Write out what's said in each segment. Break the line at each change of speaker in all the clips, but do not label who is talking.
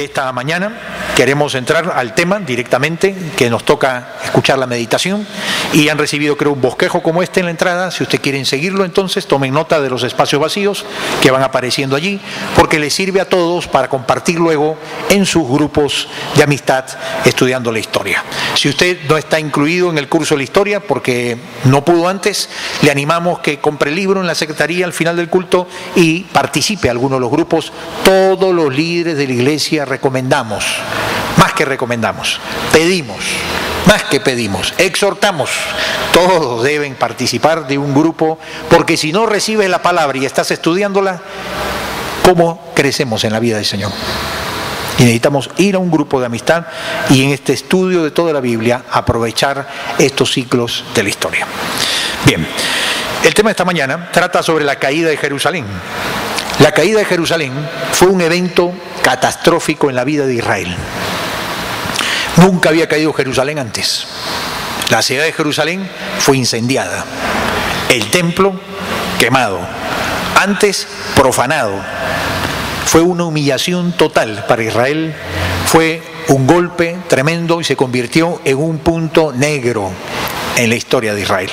esta mañana queremos entrar al tema directamente, que nos toca escuchar la meditación, y han recibido, creo, un bosquejo como este en la entrada. Si ustedes quieren seguirlo, entonces tomen nota de los espacios vacíos que van apareciendo allí, porque les sirve a todos para compartir luego en sus grupos de amistad estudiando la historia. Si usted no está incluido en el curso de la historia porque no pudo antes, le animamos que compre el libro en la secretaría al final del culto y participe en alguno de los grupos. Todos los líderes de la iglesia recomendamos, más que recomendamos, pedimos, más que pedimos, exhortamos, todos deben participar de un grupo, porque si no recibes la palabra y estás estudiándola, ¿cómo crecemos en la vida del Señor? Y necesitamos ir a un grupo de amistad y en este estudio de toda la Biblia aprovechar estos ciclos de la historia. Bien, el tema de esta mañana trata sobre la caída de Jerusalén. La caída de Jerusalén fue un evento catastrófico en la vida de Israel. Nunca había caído Jerusalén antes. La ciudad de Jerusalén fue incendiada, el templo quemado, antes profanado. Fue una humillación total para Israel, fue un golpe tremendo y se convirtió en un punto negro en la historia de Israel.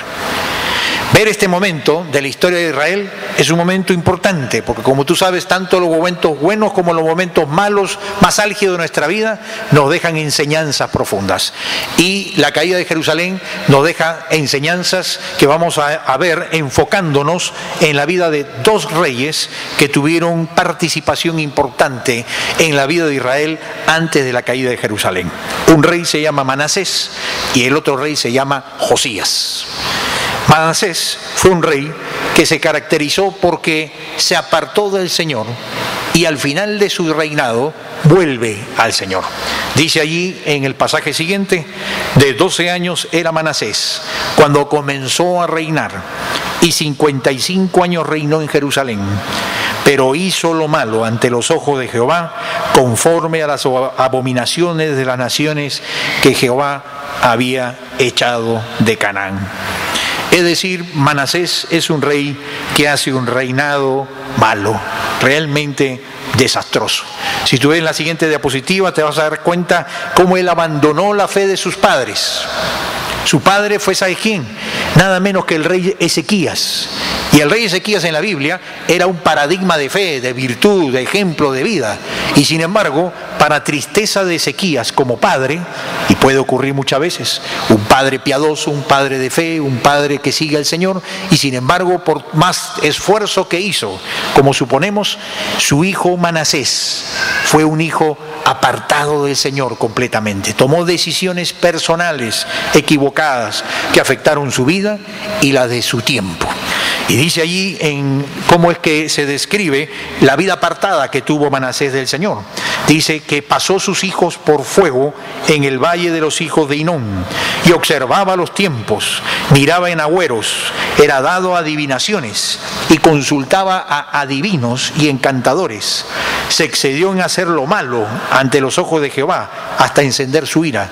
Ver este momento de la historia de Israel es un momento importante, porque como tú sabes, tanto los momentos buenos como los momentos malos, más álgidos de nuestra vida, nos dejan enseñanzas profundas. Y la caída de Jerusalén nos deja enseñanzas que vamos a ver enfocándonos en la vida de dos reyes que tuvieron participación importante en la vida de Israel antes de la caída de Jerusalén. Un rey se llama Manasés y el otro rey se llama Josías. Manasés fue un rey que se caracterizó porque se apartó del Señor y al final de su reinado vuelve al Señor. Dice allí en el pasaje siguiente: de 12 años era Manasés cuando comenzó a reinar, y 55 años reinó en Jerusalén, pero hizo lo malo ante los ojos de Jehová, conforme a las abominaciones de las naciones que Jehová había echado de Canaán. Es decir, Manasés es un rey que hace un reinado malo, realmente desastroso. Si tú ves la siguiente diapositiva, te vas a dar cuenta cómo él abandonó la fe de sus padres. Su padre fue, ¿sabes quién? Nada menos que el rey Ezequías. Y el rey Ezequías en la Biblia era un paradigma de fe, de virtud, de ejemplo de vida. Y sin embargo, para tristeza de Ezequías como padre, y puede ocurrir muchas veces, un padre piadoso, un padre de fe, un padre que sigue al Señor, y sin embargo, por más esfuerzo que hizo, como suponemos, su hijo Manasés fue un hijo apartado del Señor completamente. Tomó decisiones personales equivocadas que afectaron su vida y la de su tiempo. Y dice allí en cómo es que se describe la vida apartada que tuvo Manasés del Señor. Dice que pasó sus hijos por fuego en el valle de los hijos de Hinón, y observaba los tiempos, miraba en agüeros, era dado a adivinaciones y consultaba a adivinos y encantadores. Se excedió en hacer lo malo ante los ojos de Jehová hasta encender su ira.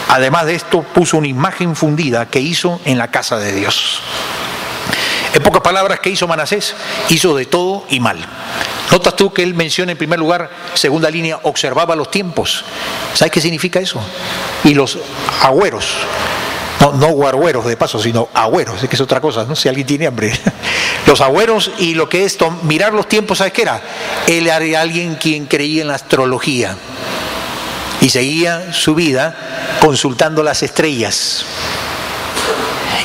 Además de esto, puso una imagen fundida que hizo en la casa de Dios. En pocas palabras, ¿qué hizo Manasés? Hizo de todo y mal. Notas tú que él menciona en primer lugar, segunda línea, observaba los tiempos. ¿Sabes qué significa eso? Y los agüeros. No guargueros de paso, sino agüeros, es que es otra cosa, ¿no? Si alguien tiene hambre. Los agüeros y lo que es mirar los tiempos, ¿sabes qué era? Él era alguien quien creía en la astrología y seguía su vida consultando las estrellas.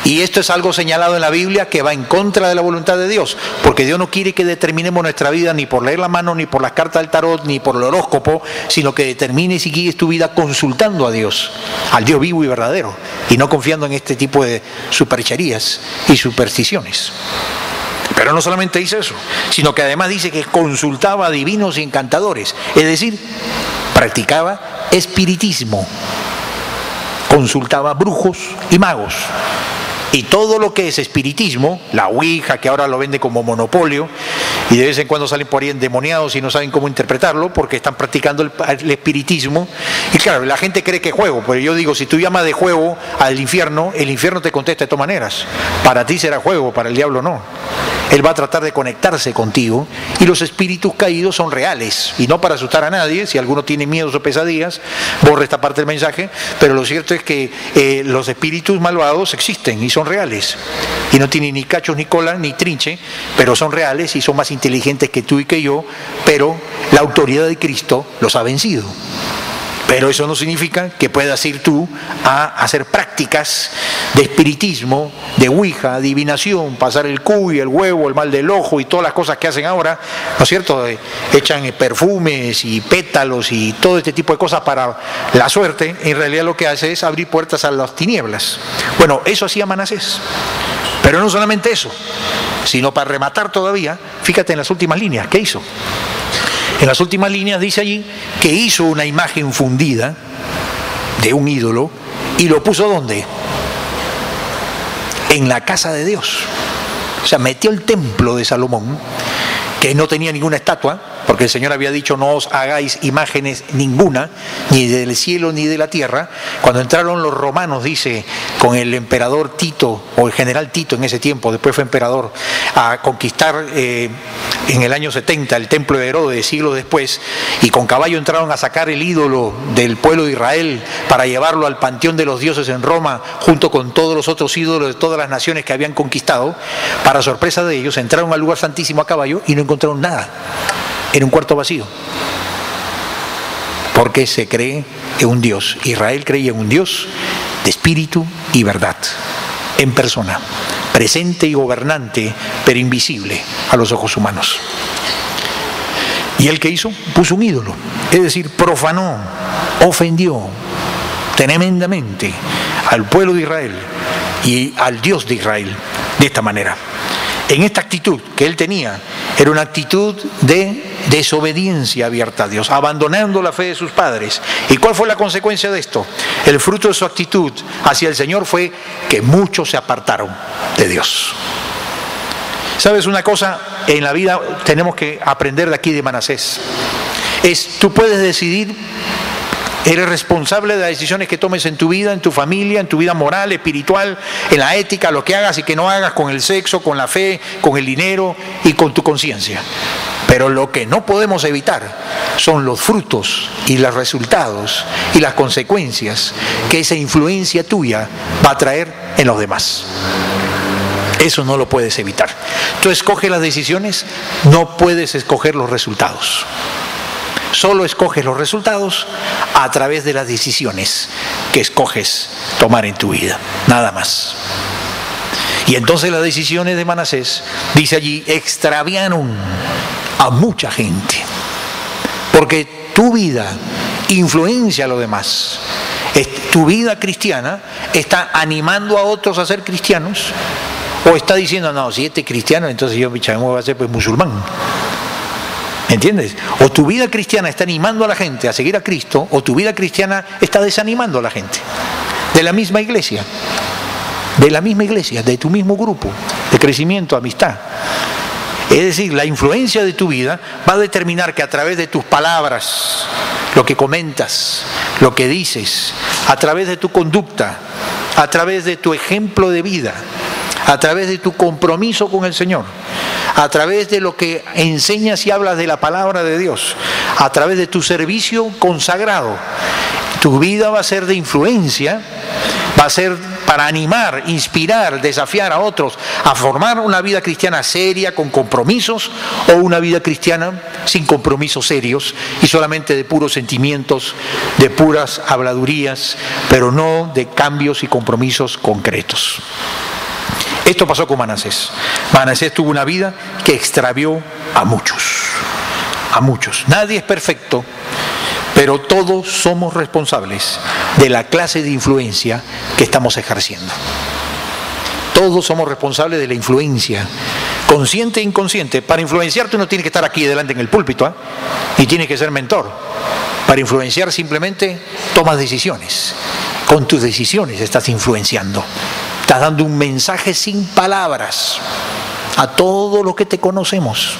Y esto es algo señalado en la Biblia que va en contra de la voluntad de Dios, porque Dios no quiere que determinemos nuestra vida ni por leer la mano, ni por las cartas del tarot, ni por el horóscopo, sino que determines y guíes tu vida consultando a Dios, al Dios vivo y verdadero, y no confiando en este tipo de supercherías y supersticiones. Pero no solamente dice eso, sino que además dice que consultaba a divinos y encantadores, es decir, practicaba espiritismo, consultaba brujos y magos. Y todo lo que es espiritismo, la ouija, que ahora lo vende como monopolio, y de vez en cuando salen por ahí endemoniados y no saben cómo interpretarlo porque están practicando el espiritismo. Y claro, la gente cree que es juego, pero yo digo, si tú llamas de juego al infierno, el infierno te contesta de todas maneras. Para ti será juego, para el diablo no. Él va a tratar de conectarse contigo, y los espíritus caídos son reales, y no para asustar a nadie. Si alguno tiene miedos o pesadillas, borre esta parte del mensaje, pero lo cierto es que los espíritus malvados existen y son reales, y no tienen ni cachos, ni cola, ni trinche, pero son reales y son más inteligentes que tú y que yo, pero la autoridad de Cristo los ha vencido. Pero eso no significa que puedas ir tú a hacer prácticas de espiritismo, de ouija, adivinación, pasar el cuy, el huevo, el mal del ojo y todas las cosas que hacen ahora, ¿no es cierto? Echan perfumes y pétalos y todo este tipo de cosas para la suerte. En realidad lo que hace es abrir puertas a las tinieblas. Bueno, eso hacía Manasés. Pero no solamente eso, sino para rematar todavía, fíjate en las últimas líneas, ¿qué hizo? En las últimas líneas dice allí que hizo una imagen fundida de un ídolo y lo puso ¿dónde? En la casa de Dios. O sea, metió el templo de Salomón, que no tenía ninguna estatua, porque el Señor había dicho: no os hagáis imágenes ninguna, ni del cielo ni de la tierra. Cuando entraron los romanos, dice, con el emperador Tito, o el general Tito en ese tiempo, después fue emperador, a conquistar en el año 70 el templo de Herodes, siglos después, y con caballo entraron a sacar el ídolo del pueblo de Israel para llevarlo al panteón de los dioses en Roma, junto con todos los otros ídolos de todas las naciones que habían conquistado. Para sorpresa de ellos, entraron al lugar santísimo a caballo y no encontraron nada. Era un cuarto vacío, porque se cree en un Dios. Israel creía en un Dios de espíritu y verdad, en persona, presente y gobernante, pero invisible a los ojos humanos. ¿Y él qué hizo? Puso un ídolo, es decir, profanó, ofendió tremendamente al pueblo de Israel y al Dios de Israel de esta manera. En esta actitud que él tenía, era una actitud de desobediencia abierta a Dios, abandonando la fe de sus padres. ¿Y cuál fue la consecuencia de esto? El fruto de su actitud hacia el Señor fue que muchos se apartaron de Dios. ¿Sabes una cosa? En la vida tenemos que aprender de aquí de Manasés. Tú puedes decidir. Eres responsable de las decisiones que tomes en tu vida, en tu familia, en tu vida moral, espiritual, en la ética, lo que hagas y que no hagas, con el sexo, con la fe, con el dinero y con tu conciencia. Pero lo que no podemos evitar son los frutos y los resultados y las consecuencias que esa influencia tuya va a traer en los demás. Eso no lo puedes evitar. Tú escoges las decisiones, no puedes escoger los resultados. Solo escoges los resultados a través de las decisiones que escoges tomar en tu vida, nada más. Y entonces las decisiones de Manasés, dice allí, extraviaron a mucha gente, porque tu vida influencia a los demás. Tu vida cristiana está animando a otros a ser cristianos, o está diciendo: no, si este es cristiano, entonces yo me voy a ser pues musulmán. ¿Entiendes? O tu vida cristiana está animando a la gente a seguir a Cristo, o tu vida cristiana está desanimando a la gente. De la misma iglesia, de tu mismo grupo de crecimiento, amistad. Es decir, la influencia de tu vida va a determinar que a través de tus palabras, lo que comentas, lo que dices, a través de tu conducta, a través de tu ejemplo de vida, a través de tu compromiso con el Señor, a través de lo que enseñas y hablas de la palabra de Dios, a través de tu servicio consagrado, tu vida va a ser de influencia, va a ser para animar, inspirar, desafiar a otros a formar una vida cristiana seria, con compromisos, o una vida cristiana sin compromisos serios y solamente de puros sentimientos, de puras habladurías, pero no de cambios y compromisos concretos. Esto pasó con Manasés. Manasés tuvo una vida que extravió a muchos. A muchos. Nadie es perfecto, pero todos somos responsables de la clase de influencia que estamos ejerciendo. Todos somos responsables de la influencia, consciente e inconsciente. Para influenciarte uno tiene que estar aquí delante en el púlpito, y tiene que ser mentor. Para influenciar simplemente tomas decisiones. Con tus decisiones estás influenciando. Estás dando un mensaje sin palabras a todos los que te conocemos.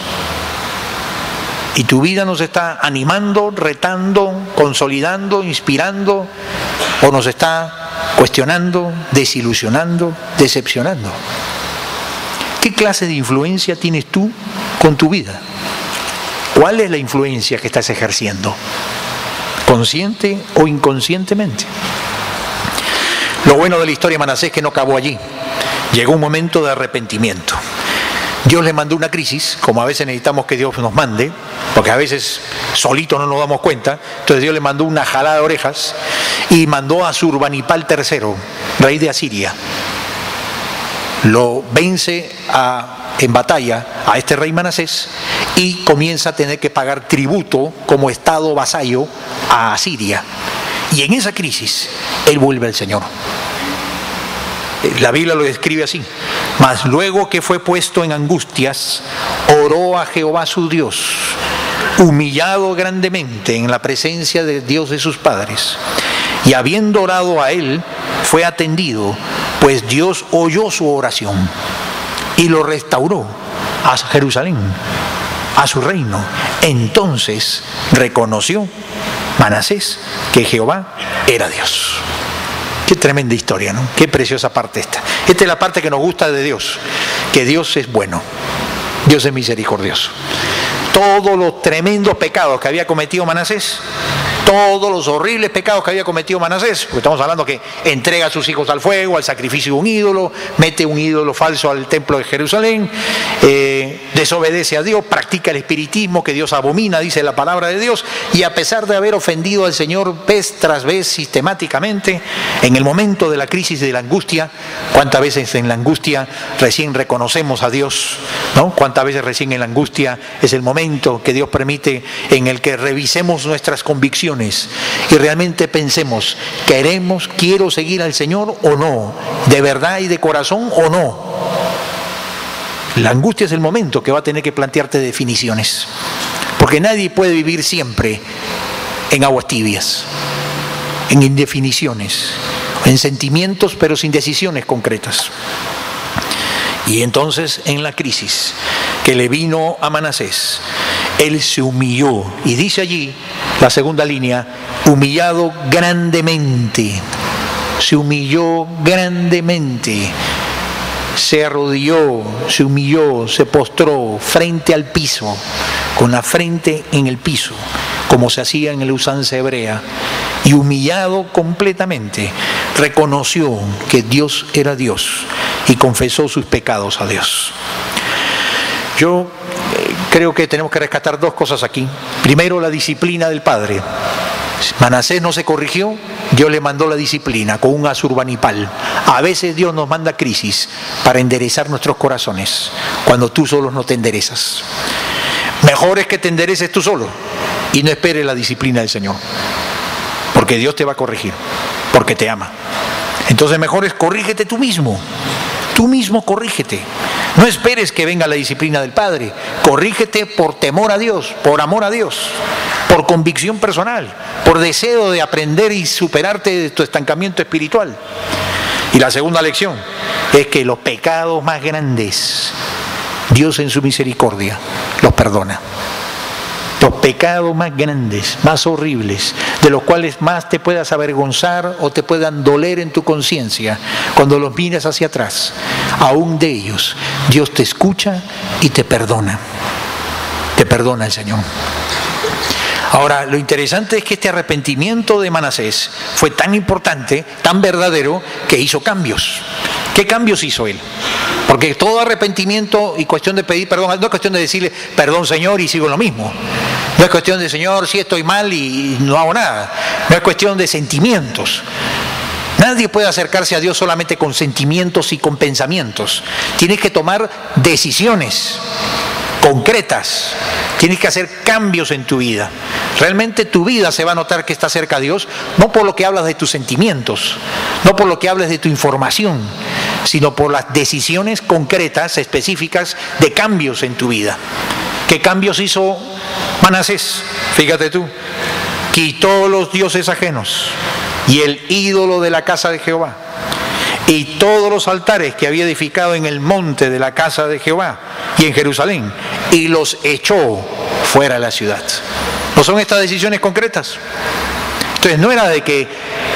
Y tu vida nos está animando, retando, consolidando, inspirando, o nos está cuestionando, desilusionando, decepcionando. ¿Qué clase de influencia tienes tú con tu vida? ¿Cuál es la influencia que estás ejerciendo? ¿Consciente o inconscientemente? Lo bueno de la historia de Manasés es que no acabó allí. Llegó un momento de arrepentimiento. Dios le mandó una crisis, como a veces necesitamos que Dios nos mande, porque a veces solito no nos damos cuenta. Entonces Dios le mandó una jalada de orejas y mandó a Asurbanipal III, rey de Asiria. Lo vence en batalla a este rey Manasés y comienza a tener que pagar tributo como estado vasallo a Asiria. Y en esa crisis él vuelve al Señor. La Biblia lo describe así: mas luego que fue puesto en angustias, oró a Jehová su Dios, humillado grandemente en la presencia del Dios de sus padres. Y habiendo orado a él, fue atendido, pues Dios oyó su oración y lo restauró a Jerusalén, a su reino. Entonces reconoció Manasés que Jehová era Dios. Qué tremenda historia, ¿no? Qué preciosa parte esta. Esta es la parte que nos gusta de Dios, que Dios es bueno, Dios es misericordioso. Todos los tremendos pecados que había cometido Manasés, todos los horribles pecados que había cometido Manasés, porque estamos hablando que entrega a sus hijos al fuego, al sacrificio de un ídolo, mete un ídolo falso al templo de Jerusalén, desobedece a Dios, practica el espiritismo que Dios abomina, dice la palabra de Dios, y a pesar de haber ofendido al Señor vez tras vez sistemáticamente, en el momento de la crisis de la angustia, ¿cuántas veces en la angustia recién reconocemos a Dios? ¿No? ¿Cuántas veces recién en la angustia es el momento que Dios permite en el que revisemos nuestras convicciones y realmente pensemos, quiero seguir al Señor o no, de verdad y de corazón o no? La angustia es el momento que va a tener que plantearte definiciones, porque nadie puede vivir siempre en aguas tibias, en indefiniciones, en sentimientos pero sin decisiones concretas. Y entonces en la crisis que le vino a Manasés, él se humilló, y dice allí la segunda línea, humillado grandemente. Se humilló grandemente, se arrodilló, se humilló, se postró frente al piso, con la frente en el piso, como se hacía en la usanza hebrea, y humillado completamente, reconoció que Dios era Dios y confesó sus pecados a Dios. Yo creo que tenemos que rescatar dos cosas aquí. Primero, la disciplina del padre. Manasés no se corrigió, Dios le mandó la disciplina con un Asurbanipal. A veces Dios nos manda crisis para enderezar nuestros corazones, cuando tú solo no te enderezas. Mejor es que te endereces tú solo y no esperes la disciplina del Señor, porque Dios te va a corregir, porque te ama. Entonces mejor es corrígete tú mismo corrígete. No esperes que venga la disciplina del Padre. Corrígete por temor a Dios, por amor a Dios, por convicción personal, por deseo de aprender y superarte de tu estancamiento espiritual. Y la segunda lección es que los pecados más grandes, Dios en su misericordia los perdona. Los pecados más grandes, más horribles, de los cuales más te puedas avergonzar o te puedan doler en tu conciencia, cuando los miras hacia atrás, aún de ellos, Dios te escucha y te perdona. Te perdona el Señor. Ahora, lo interesante es que este arrepentimiento de Manasés fue tan importante, tan verdadero, que hizo cambios. ¿Qué cambios hizo él? Porque todo arrepentimiento y cuestión de pedir perdón, no es cuestión de decirle, perdón Señor, y sigo lo mismo. No es cuestión de, Señor, sí estoy mal y no hago nada. No es cuestión de sentimientos. Nadie puede acercarse a Dios solamente con sentimientos y con pensamientos. Tienes que tomar decisiones concretas. Tienes que hacer cambios en tu vida. Realmente tu vida se va a notar que está cerca a Dios, no por lo que hablas de tus sentimientos, no por lo que hables de tu información, sino por las decisiones concretas, específicas, de cambios en tu vida. ¿Qué cambios hizo Manasés? Fíjate tú, quitó los dioses ajenos y el ídolo de la casa de Jehová. y todos los altares que había edificado en el monte de la casa de Jehová y en Jerusalén, y los echó fuera de la ciudad. ¿No son estas decisiones concretas? Entonces no era de que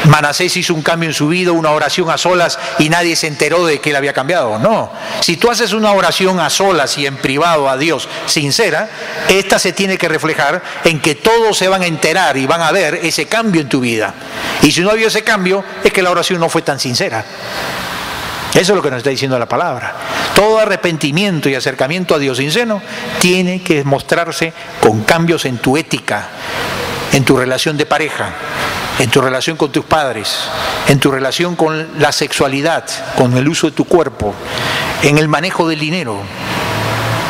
Manasés hizo un cambio en su vida, una oración a solas y nadie se enteró de que él había cambiado. No, si tú haces una oración a solas y en privado a Dios sincera, esta se tiene que reflejar en que todos se van a enterar y van a ver ese cambio en tu vida. Y si no ha habido ese cambio, es que la oración no fue tan sincera. Eso es lo que nos está diciendo la palabra. Todo arrepentimiento y acercamiento a Dios sincero tiene que mostrarse con cambios en tu ética, en tu relación de pareja, en tu relación con tus padres, en tu relación con la sexualidad, con el uso de tu cuerpo, en el manejo del dinero.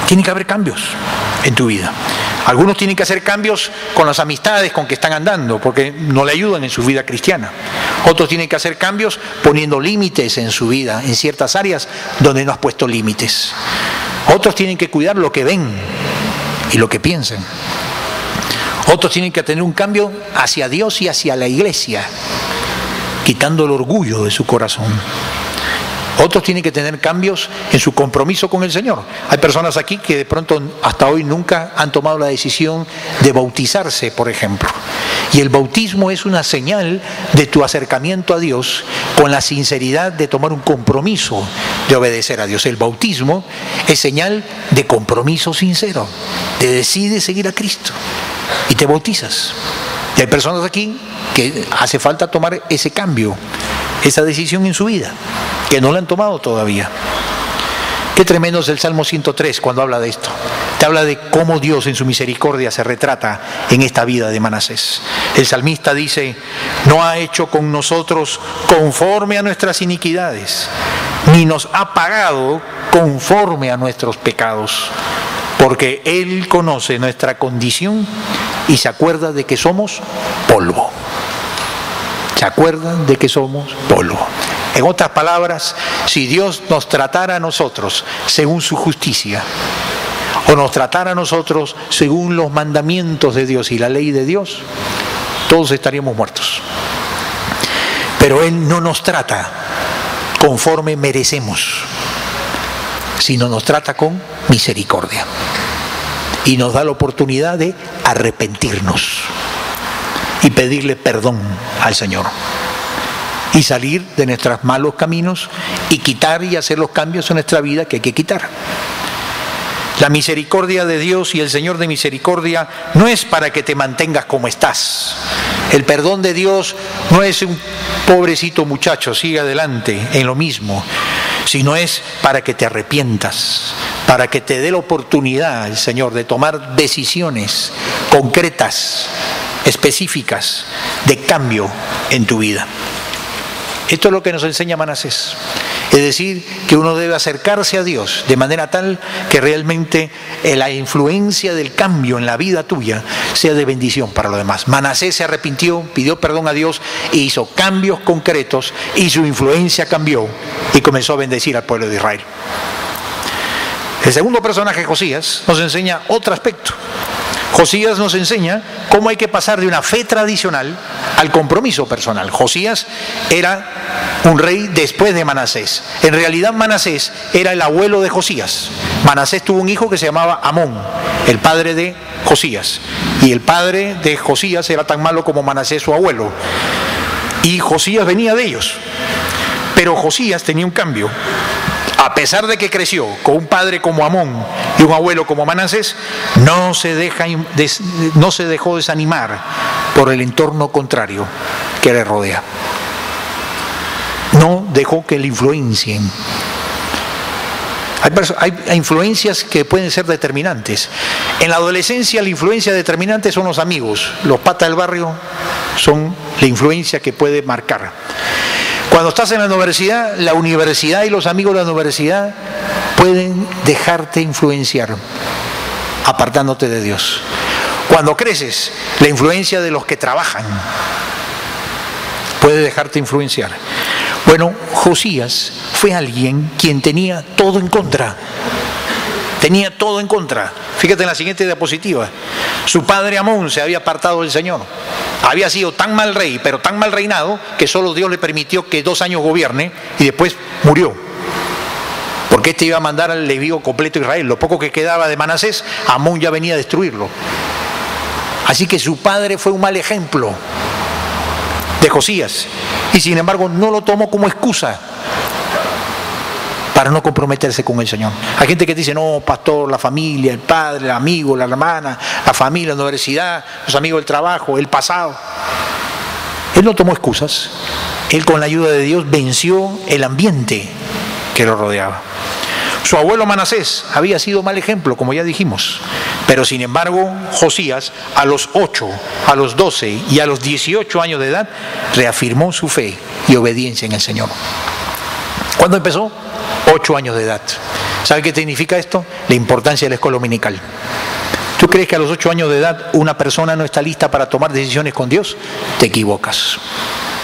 Tiene que haber cambios en tu vida. Algunos tienen que hacer cambios con las amistades con que están andando, porque no le ayudan en su vida cristiana. Otros tienen que hacer cambios poniendo límites en su vida, en ciertas áreas donde no has puesto límites. Otros tienen que cuidar lo que ven y lo que piensan. Otros tienen que tener un cambio hacia Dios y hacia la iglesia, quitando el orgullo de su corazón. Otros tienen que tener cambios en su compromiso con el Señor. Hay personas aquí que de pronto hasta hoy nunca han tomado la decisión de bautizarse, por ejemplo. Y el bautismo es una señal de tu acercamiento a Dios con la sinceridad de tomar un compromiso de obedecer a Dios. El bautismo es señal de compromiso sincero, de decides seguir a Cristo y te bautizas. Y hay personas aquí que hace falta tomar ese cambio, esa decisión en su vida, que no la han tomado todavía. Qué tremendo es el Salmo 103 cuando habla de esto. Te habla de cómo Dios en su misericordia se retrata en esta vida de Manasés. El salmista dice: no ha hecho con nosotros conforme a nuestras iniquidades, ni nos ha pagado conforme a nuestros pecados, porque Él conoce nuestra condición y se acuerda de que somos polvo. Se acuerdan de que somos polvo. En otras palabras, si Dios nos tratara a nosotros según su justicia, o nos tratara a nosotros según los mandamientos de Dios y la ley de Dios, todos estaríamos muertos. Pero Él no nos trata conforme merecemos, sino nos trata con misericordia. Y nos da la oportunidad de arrepentirnos y pedirle perdón al Señor. Y salir de nuestros malos caminos y quitar y hacer los cambios en nuestra vida que hay que quitar. La misericordia de Dios y el Señor de misericordia no es para que te mantengas como estás. El perdón de Dios no es un pobrecito muchacho, sigue adelante en lo mismo, sino es para que te arrepientas, para que te dé la oportunidad el Señor de tomar decisiones concretas, específicas, de cambio en tu vida. Esto es lo que nos enseña Manasés. Es decir, que uno debe acercarse a Dios de manera tal que realmente la influencia del cambio en la vida tuya sea de bendición para los demás. Manasés se arrepintió, pidió perdón a Dios e hizo cambios concretos y su influencia cambió y comenzó a bendecir al pueblo de Israel. El segundo personaje, Josías, nos enseña otro aspecto. Josías nos enseña cómo hay que pasar de una fe tradicional al compromiso personal. Josías era un rey después de Manasés. En realidad Manasés era el abuelo de Josías. Manasés tuvo un hijo que se llamaba Amón, el padre de Josías. Y el padre de Josías era tan malo como Manasés, su abuelo. Y Josías venía de ellos. Pero Josías tenía un cambio. A pesar de que creció con un padre como Amón y un abuelo como Manasés, no se dejó desanimar por el entorno contrario que le rodea. No dejó que le influencien. Hay influencias que pueden ser determinantes. En la adolescencia la influencia determinante son los amigos. Los patas del barrio son la influencia que puede marcar. Cuando estás en la universidad y los amigos de la universidad pueden dejarte influenciar, apartándote de Dios. Cuando creces, la influencia de los que trabajan puede dejarte influenciar. Bueno, Josías fue alguien quien tenía todo en contra. Tenía todo en contra. Fíjate en la siguiente diapositiva. Su padre Amón se había apartado del Señor. Había sido tan mal rey, pero tan mal reinado, que solo Dios le permitió que 2 años gobierne y después murió. Porque este iba a mandar al envío completo a Israel. Lo poco que quedaba de Manasés, Amón ya venía a destruirlo. Así que su padre fue un mal ejemplo de Josías. Y sin embargo no lo tomó como excusa para no comprometerse con el Señor. Hay gente que dice, no, pastor, la familia, el padre, el amigo, la hermana, la familia, la universidad, los amigos del trabajo, el pasado. Él no tomó excusas. Él, con la ayuda de Dios, venció el ambiente que lo rodeaba. Su abuelo Manasés había sido mal ejemplo, como ya dijimos, pero sin embargo Josías a los 8, a los 12 y a los 18 años de edad reafirmó su fe y obediencia en el Señor. ¿Cuándo empezó? 8 años de edad. ¿Sabe qué significa esto? La importancia de la escuela dominical. ¿Tú crees que a los 8 años de edad una persona no está lista para tomar decisiones con Dios? Te equivocas.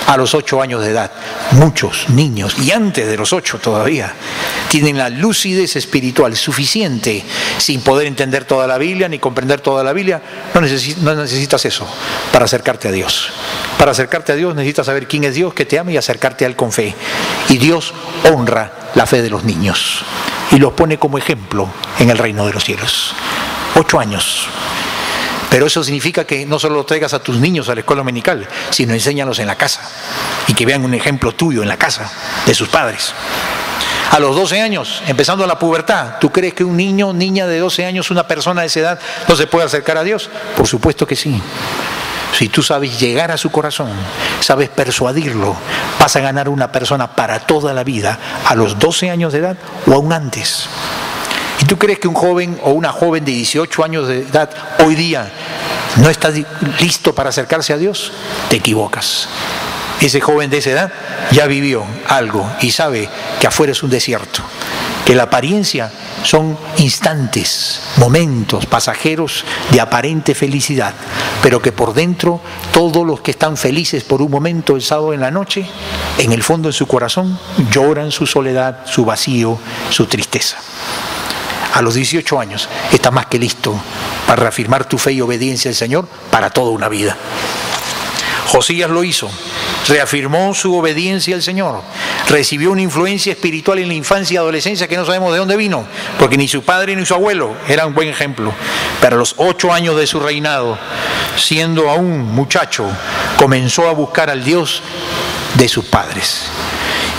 A los 8 años de edad, muchos niños, y antes de los 8 todavía, tienen la lucidez espiritual suficiente, sin poder entender toda la Biblia ni comprender toda la Biblia. No necesitas eso para acercarte a Dios. Para acercarte a Dios necesitas saber quién es Dios, que te ama, y acercarte a Él con fe. Y Dios honra la fe de los niños y los pone como ejemplo en el reino de los cielos. 8 años. Pero eso significa que no solo traigas a tus niños a la escuela dominical, sino enséñalos en la casa y que vean un ejemplo tuyo en la casa de sus padres. A los 12 años, empezando la pubertad, ¿tú crees que un niño o niña de 12 años, una persona de esa edad, no se puede acercar a Dios? Por supuesto que sí. Si tú sabes llegar a su corazón, sabes persuadirlo, vas a ganar una persona para toda la vida, a los 12 años de edad o aún antes. ¿Y tú crees que un joven o una joven de 18 años de edad hoy día no está listo para acercarse a Dios? Te equivocas. Ese joven de esa edad ya vivió algo y sabe que afuera es un desierto, que la apariencia son instantes, momentos pasajeros de aparente felicidad, pero que por dentro todos los que están felices por un momento el sábado en la noche, en el fondo de su corazón lloran su soledad, su vacío, su tristeza. A los 18 años estás más que listo para reafirmar tu fe y obediencia al Señor para toda una vida. Josías lo hizo, reafirmó su obediencia al Señor, recibió una influencia espiritual en la infancia y adolescencia que no sabemos de dónde vino, porque ni su padre ni su abuelo eran un buen ejemplo. Pero a los 8 años de su reinado, siendo aún muchacho, comenzó a buscar al Dios de sus padres.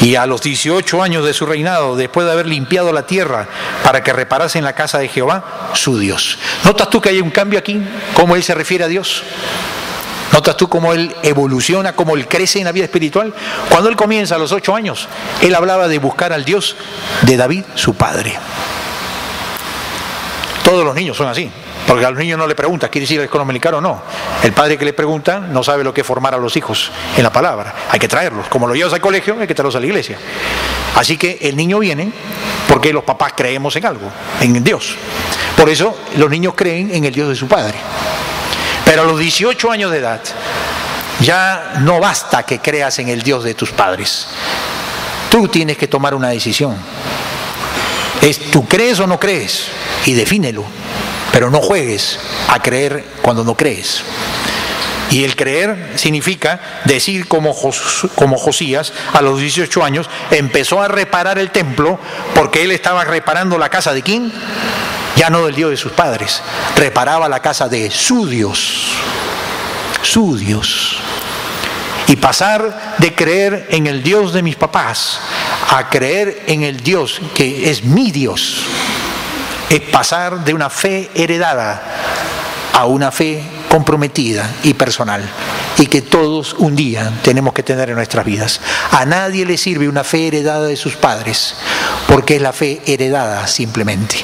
Y a los 18 años de su reinado, después de haber limpiado la tierra para que reparasen la casa de Jehová, su Dios. ¿Notas tú que hay un cambio aquí? ¿Cómo él se refiere a Dios? ¿Notas tú cómo él evoluciona, cómo él crece en la vida espiritual? Cuando él comienza a los 8 años, él hablaba de buscar al Dios de David, su padre. Todos los niños son así. Porque a los niños no le pregunta, ¿quieres ir a la escuela dominical o no? El padre que le pregunta no sabe lo que es formar a los hijos en la palabra. Hay que traerlos. Como lo llevas al colegio, hay que traerlos a la iglesia. Así que el niño viene porque los papás creemos en algo, en Dios. Por eso los niños creen en el Dios de su padre. Pero a los 18 años de edad, ya no basta que creas en el Dios de tus padres. Tú tienes que tomar una decisión. ¿Tú crees o no crees? Y defínelo. Pero no juegues a creer cuando no crees. Y el creer significa decir como Josías, a los 18 años, empezó a reparar el templo porque él estaba reparando la casa de ¿quién? Ya no del Dios de sus padres. Reparaba la casa de su Dios. Su Dios. Y pasar de creer en el Dios de mis papás a creer en el Dios que es mi Dios, es pasar de una fe heredada a una fe comprometida y personal, y que todos un día tenemos que tener en nuestras vidas. A nadie le sirve una fe heredada de sus padres, porque es la fe heredada simplemente.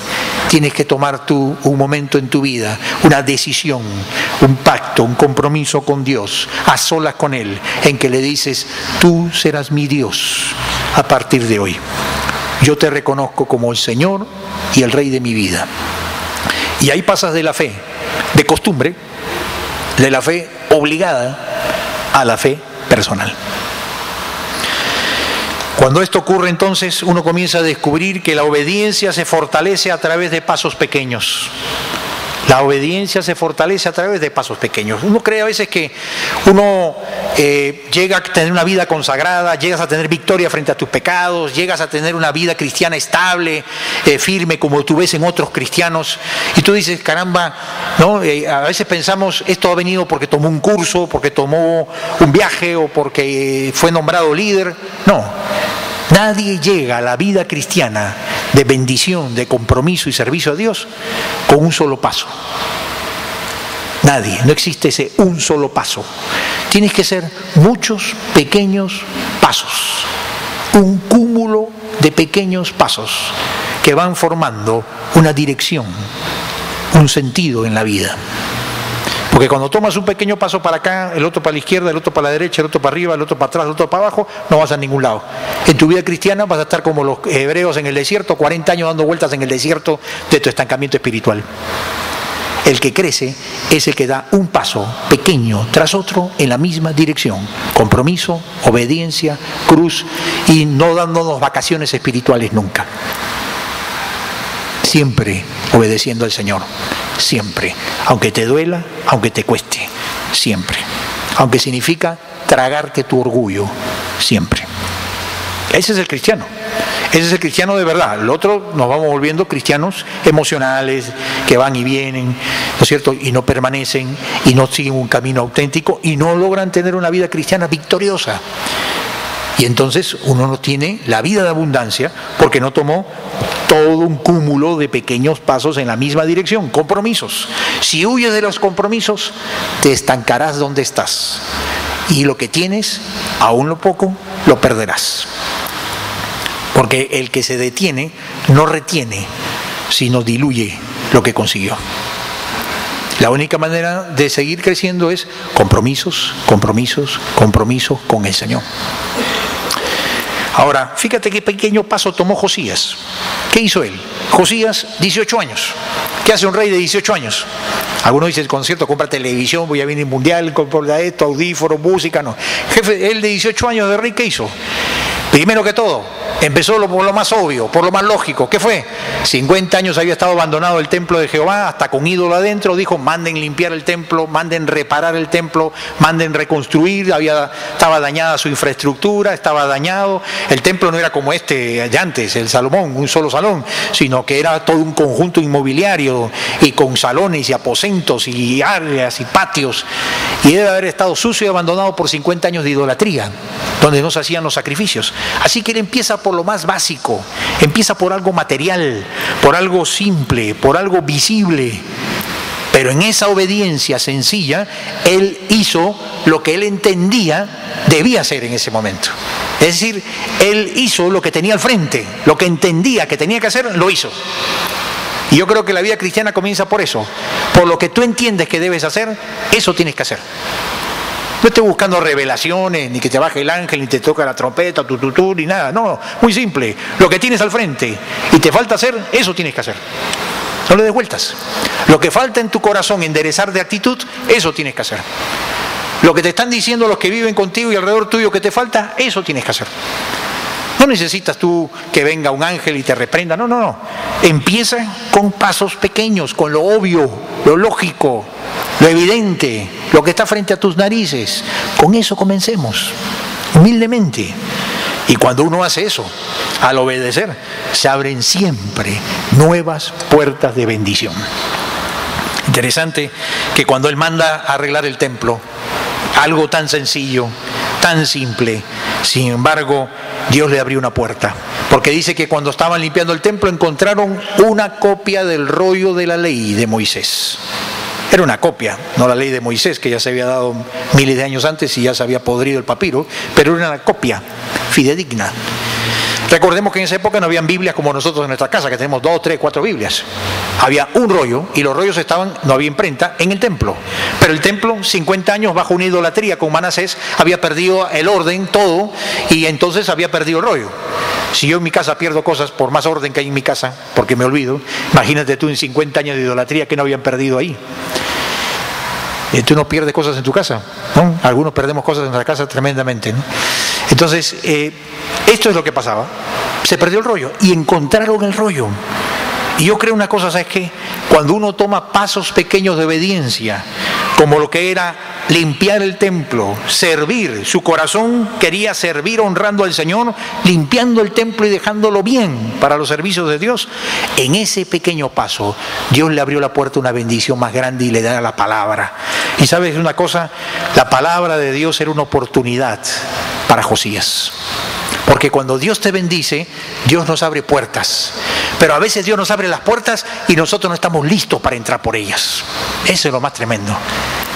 Tienes que tomar tú un momento en tu vida, una decisión, un pacto, un compromiso con Dios, a solas con Él, en que le dices, tú serás mi Dios a partir de hoy. Yo te reconozco como el Señor y el Rey de mi vida. Y ahí pasas de la fe de costumbre, de la fe obligada, a la fe personal. Cuando esto ocurre, entonces uno comienza a descubrir que la obediencia se fortalece a través de pasos pequeños. La obediencia se fortalece a través de pasos pequeños. Uno cree a veces que uno llega a tener una vida consagrada, llegas a tener victoria frente a tus pecados, llegas a tener una vida cristiana estable, firme, como tú ves en otros cristianos, y tú dices, caramba, ¿no? A veces pensamos, esto ha venido porque tomó un curso, porque tomó un viaje o porque fue nombrado líder. No, nadie llega a la vida cristiana de bendición, de compromiso y servicio a Dios con un solo paso. Nadie, no existe ese un solo paso. Tienes que ser muchos pequeños pasos, un cúmulo de pequeños pasos que van formando una dirección, un sentido en la vida. Porque cuando tomas un pequeño paso para acá, el otro para la izquierda, el otro para la derecha, el otro para arriba, el otro para atrás, el otro para abajo, no vas a ningún lado. En tu vida cristiana vas a estar como los hebreos en el desierto, 40 años dando vueltas en el desierto de tu estancamiento espiritual. El que crece es el que da un paso pequeño tras otro en la misma dirección. Compromiso, obediencia, cruz y no dándonos vacaciones espirituales nunca. Siempre obedeciendo al Señor. Siempre, aunque te duela, aunque te cueste, siempre, aunque significa tragarte tu orgullo, siempre. Ese es el cristiano, ese es el cristiano de verdad. El otro nos vamos volviendo cristianos emocionales, que van y vienen, ¿no es cierto? Y no permanecen, y no siguen un camino auténtico, y no logran tener una vida cristiana victoriosa. Y entonces uno no tiene la vida de abundancia porque no tomó todo un cúmulo de pequeños pasos en la misma dirección, compromisos. Si huyes de los compromisos, te estancarás donde estás. Y lo que tienes, aún lo poco, lo perderás. Porque el que se detiene no retiene, sino diluye lo que consiguió. La única manera de seguir creciendo es compromisos, compromisos, compromisos con el Señor. Ahora, fíjate qué pequeño paso tomó Josías. ¿Qué hizo él? Josías, 18 años. ¿Qué hace un rey de 18 años? Algunos dicen, con cierto, compra televisión, voy a venir mundial, compra esto, audífonos, música, no. Jefe, él de 18 años de rey, ¿qué hizo? Primero que todo, empezó por lo más obvio, por lo más lógico. ¿Qué fue? 50 años había estado abandonado el templo de Jehová, hasta con ídolo adentro. Dijo, manden limpiar el templo, manden reparar el templo, manden reconstruir. Estaba dañada su infraestructura, estaba dañado. El templo no era como este de antes, el Salomón, un solo salón, sino que era todo un conjunto inmobiliario y con salones y aposentos y áreas y patios. Y debe haber estado sucio y abandonado por 50 años de idolatría, donde no se hacían los sacrificios. Así que él empieza por lo más básico, empieza por algo material, por algo simple, por algo visible. Pero en esa obediencia sencilla, él hizo lo que él entendía debía hacer en ese momento. Es decir, él hizo lo que tenía al frente, lo que entendía que tenía que hacer, lo hizo. Y yo creo que la vida cristiana comienza por eso, por lo que tú entiendes que debes hacer, eso tienes que hacer. No estés buscando revelaciones, ni que te baje el ángel, ni te toca la trompeta, ni nada. No, muy simple. Lo que tienes al frente y te falta hacer, eso tienes que hacer. No le des vueltas. Lo que falta en tu corazón, enderezar de actitud, eso tienes que hacer. Lo que te están diciendo los que viven contigo y alrededor tuyo que te falta, eso tienes que hacer. No necesitas tú que venga un ángel y te reprenda. No, no, no. Empieza con pasos pequeños, con lo obvio, lo lógico, lo evidente, lo que está frente a tus narices. Con eso comencemos, humildemente. Y cuando uno hace eso, al obedecer, se abren siempre nuevas puertas de bendición. Interesante que cuando él manda a arreglar el templo, algo tan sencillo, tan simple, sin embargo, Dios le abrió una puerta. Porque dice que cuando estaban limpiando el templo encontraron una copia del rollo de la ley de Moisés. Era una copia, no la ley de Moisés, que ya se había dado miles de años antes y ya se había podrido el papiro, pero era una copia fidedigna. Recordemos que en esa época no habían Biblias como nosotros en nuestra casa, que tenemos 2, 3, 4 Biblias. Había un rollo y los rollos no había imprenta en el templo. Pero el templo, 50 años bajo una idolatría con Manasés, había perdido el orden, todo, y entonces había perdido el rollo. Si yo en mi casa pierdo cosas por más orden que hay en mi casa, porque me olvido, imagínate tú en 50 años de idolatría que no habían perdido ahí. Y tú no pierdes cosas en tu casa, ¿no? Algunos perdemos cosas en nuestra casa tremendamente, ¿no? Entonces, esto es lo que pasaba. Se perdió el rollo y encontraron el rollo. Y yo creo una cosa, ¿sabes qué? Cuando uno toma pasos pequeños de obediencia, como lo que era limpiar el templo, servir, su corazón quería servir honrando al Señor, limpiando el templo y dejándolo bien para los servicios de Dios, en ese pequeño paso Dios le abrió la puerta a una bendición más grande y le da la palabra. Y sabes una cosa, la palabra de Dios era una oportunidad para Josías. Porque cuando Dios te bendice, Dios nos abre puertas. Pero a veces Dios nos abre las puertas y nosotros no estamos listos para entrar por ellas. Eso es lo más tremendo.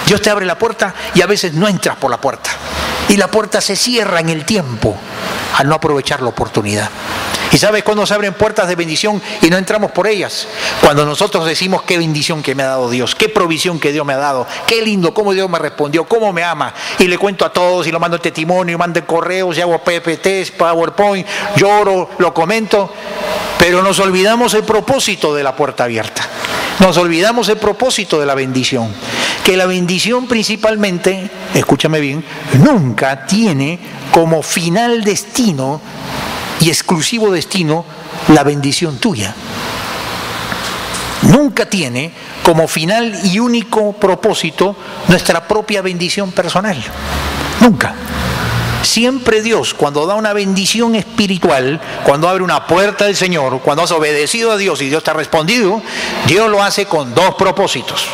Dios te abre la puerta y a veces no entras por la puerta. Y la puerta se cierra en el tiempo al no aprovechar la oportunidad. ¿Y sabes cuándo se abren puertas de bendición y no entramos por ellas? Cuando nosotros decimos qué bendición que me ha dado Dios, qué provisión que Dios me ha dado, qué lindo, cómo Dios me respondió, cómo me ama. Y le cuento a todos y lo mando en testimonio, mando en correos y hago PPTs, PowerPoint, lloro, lo comento. Pero nos olvidamos el propósito de la puerta abierta. Nos olvidamos el propósito de la bendición. Que la bendición principalmente, escúchame bien, nunca tiene como final destino y exclusivo destino la bendición tuya. Nunca tiene como final y único propósito nuestra propia bendición personal. Nunca. Siempre Dios, cuando da una bendición espiritual, cuando abre una puerta del Señor, cuando has obedecido a Dios y Dios te ha respondido, Dios lo hace con dos propósitos.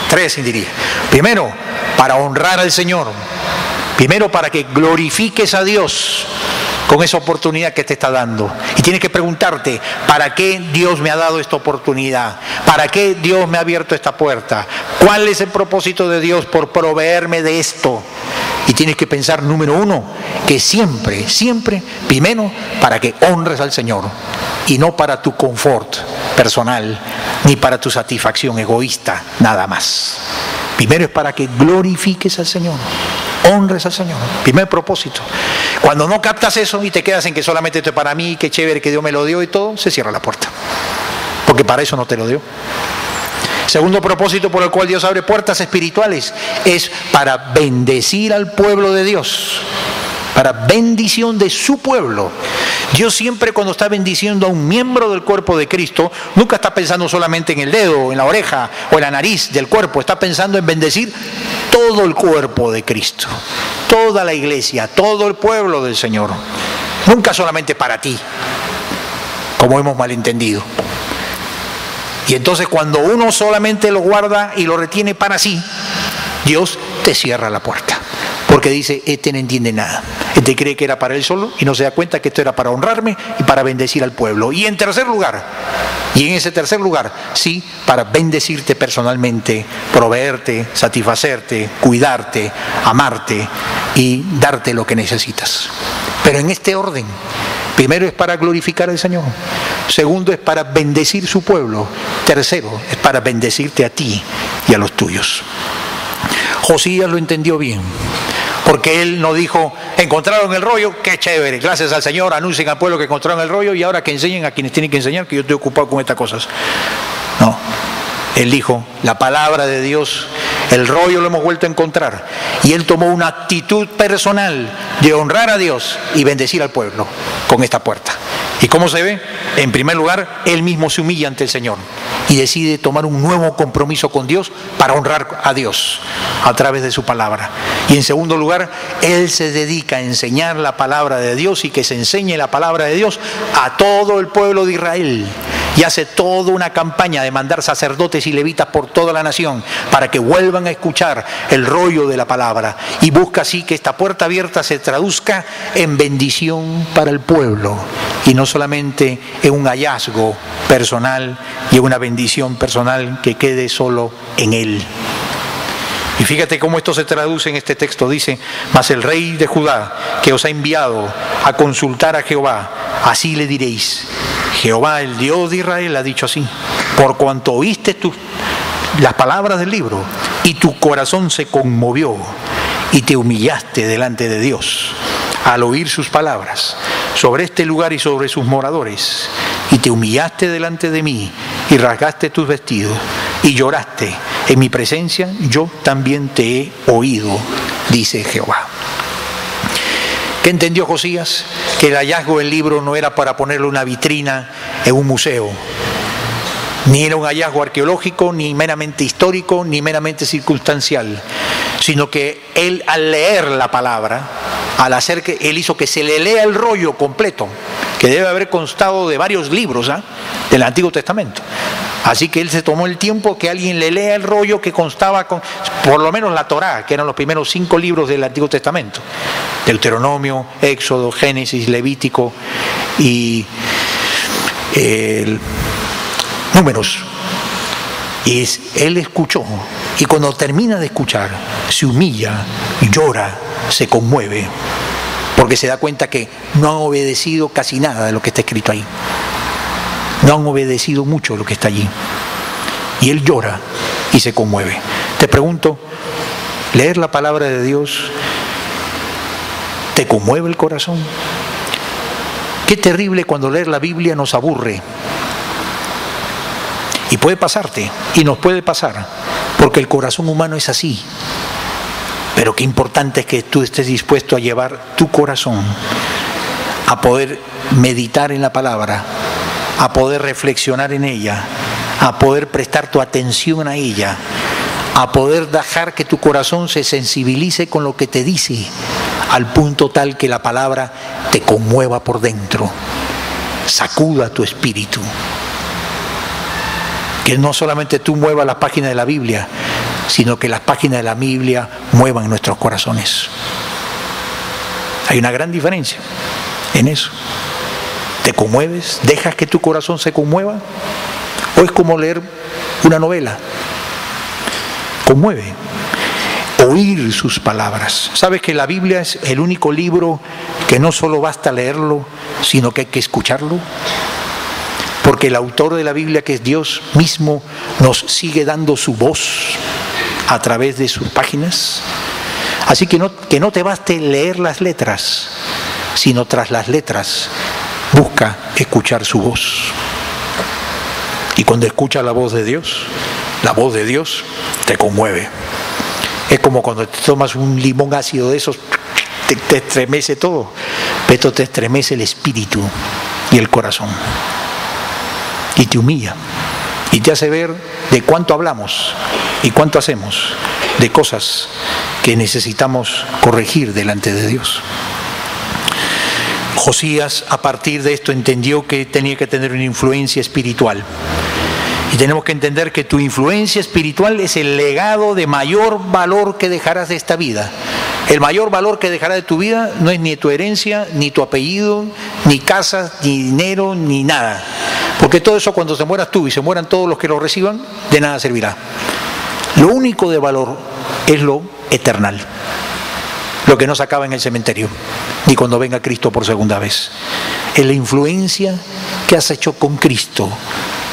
Tres, diría. Primero, para honrar al Señor. Primero, para que glorifiques a Dios con esa oportunidad que te está dando. Y tienes que preguntarte, ¿para qué Dios me ha dado esta oportunidad? ¿Para qué Dios me ha abierto esta puerta? ¿Cuál es el propósito de Dios por proveerme de esto? Y tienes que pensar, número uno, que siempre, primero, para que honres al Señor y no para tu confort personal, ni para tu satisfacción egoísta, nada más. Primero es para que glorifiques al Señor, honres al Señor. Primer propósito. Cuando no captas eso y te quedas en que solamente esto es para mí, qué chévere que Dios me lo dio y todo, se cierra la puerta. Porque para eso no te lo dio. Segundo propósito por el cual Dios abre puertas espirituales es para bendecir al pueblo de Dios, para bendición de su pueblo. Dios siempre cuando está bendiciendo a un miembro del cuerpo de Cristo, nunca está pensando solamente en el dedo, en la oreja o en la nariz del cuerpo, está pensando en bendecir todo el cuerpo de Cristo, toda la iglesia, todo el pueblo del Señor. Nunca solamente para ti, como hemos malentendido. Y entonces cuando uno solamente lo guarda y lo retiene para sí, Dios te cierra la puerta. Porque dice, este no entiende nada. Este cree que era para él solo y no se da cuenta que esto era para honrarme y para bendecir al pueblo. Y en tercer lugar, y en ese tercer lugar, sí, para bendecirte personalmente, proveerte, satisfacerte, cuidarte, amarte y darte lo que necesitas. Pero en este orden. Primero es para glorificar al Señor. Segundo es para bendecir su pueblo. Tercero es para bendecirte a ti y a los tuyos. Josías lo entendió bien. Porque él no dijo, encontraron el rollo, qué chévere, gracias al Señor, anuncien al pueblo que encontraron el rollo y ahora que enseñen a quienes tienen que enseñar, que yo estoy ocupado con estas cosas. No, él dijo, la palabra de Dios, el rollo lo hemos vuelto a encontrar. Y él tomó una actitud personal de honrar a Dios y bendecir al pueblo con esta puerta. ¿Y cómo se ve? En primer lugar, él mismo se humilla ante el Señor y decide tomar un nuevo compromiso con Dios para honrar a Dios a través de su palabra. Y en segundo lugar, él se dedica a enseñar la palabra de Dios y que se enseñe la palabra de Dios a todo el pueblo de Israel. Y hace toda una campaña de mandar sacerdotes y levitas por toda la nación para que vuelvan a escuchar el rollo de la palabra. Y busca así que esta puerta abierta se traduzca en bendición para el pueblo. Y no solamente en un hallazgo personal y una bendición personal que quede solo en él. Y fíjate cómo esto se traduce en este texto. Dice, mas el rey de Judá que os ha enviado a consultar a Jehová, así le diréis, Jehová, el Dios de Israel, ha dicho así, por cuanto oíste las palabras del libro y tu corazón se conmovió y te humillaste delante de Dios al oír sus palabras sobre este lugar y sobre sus moradores, y te humillaste delante de mí y rasgaste tus vestidos y lloraste en mi presencia, yo también te he oído, dice Jehová. ¿Qué entendió Josías? Que el hallazgo del libro no era para ponerle una vitrina en un museo, Ni era un hallazgo arqueológico, ni meramente histórico, ni meramente circunstancial, sino que él, al leer la palabra, él hizo que se le lea el rollo completo, que debe haber constado de varios libros del Antiguo Testamento. Así que él se tomó el tiempo que alguien le lea el rollo que constaba con, por lo menos la Torá, que eran los primeros 5 libros del Antiguo Testamento: Deuteronomio, Éxodo, Génesis, Levítico y Números. Y él escuchó, y cuando termina de escuchar, se humilla, llora, se conmueve, porque se da cuenta que no han obedecido casi nada de lo que está escrito ahí. No han obedecido mucho lo que está allí. Y él llora y se conmueve. Te pregunto, ¿leer la palabra de Dios te conmueve el corazón? Qué terrible cuando leer la Biblia nos aburre. Y puede pasarte, y nos puede pasar, porque el corazón humano es así. Pero qué importante es que tú estés dispuesto a llevar tu corazón a poder meditar en la palabra, a poder reflexionar en ella, a poder prestar tu atención a ella, a poder dejar que tu corazón se sensibilice con lo que te dice, al punto tal que la palabra te conmueva por dentro, sacuda tu espíritu. Que no solamente tú muevas las páginas de la Biblia, sino que las páginas de la Biblia muevan nuestros corazones. Hay una gran diferencia en eso. ¿Te conmueves? ¿Dejas que tu corazón se conmueva? ¿O es como leer una novela? Conmueve. Oír sus palabras. ¿Sabes que la Biblia es el único libro que no solo basta leerlo, sino que hay que escucharlo? Porque el autor de la Biblia, que es Dios mismo, nos sigue dando su voz a través de sus páginas. Así que no te baste leer las letras, sino tras las letras busca escuchar su voz. Y cuando escuchas la voz de Dios te conmueve. Es como cuando te tomas un limón ácido de esos, te estremece todo, pero te estremece el espíritu y el corazón. Y te humilla y te hace ver de cuánto hablamos y cuánto hacemos de cosas que necesitamos corregir delante de Dios. Josías, a partir de esto, entendió que tenía que tener una influencia espiritual. Y tenemos que entender que tu influencia espiritual es el legado de mayor valor que dejarás de esta vida. El mayor valor que dejarás de tu vida no es ni tu herencia, ni tu apellido, ni casas, ni dinero, ni nada. Porque todo eso, cuando te mueras tú y se mueran todos los que lo reciban, de nada servirá. Lo único de valor es lo eternal, lo que no se acaba en el cementerio, ni cuando venga Cristo por segunda vez. Es la influencia que has hecho con Cristo,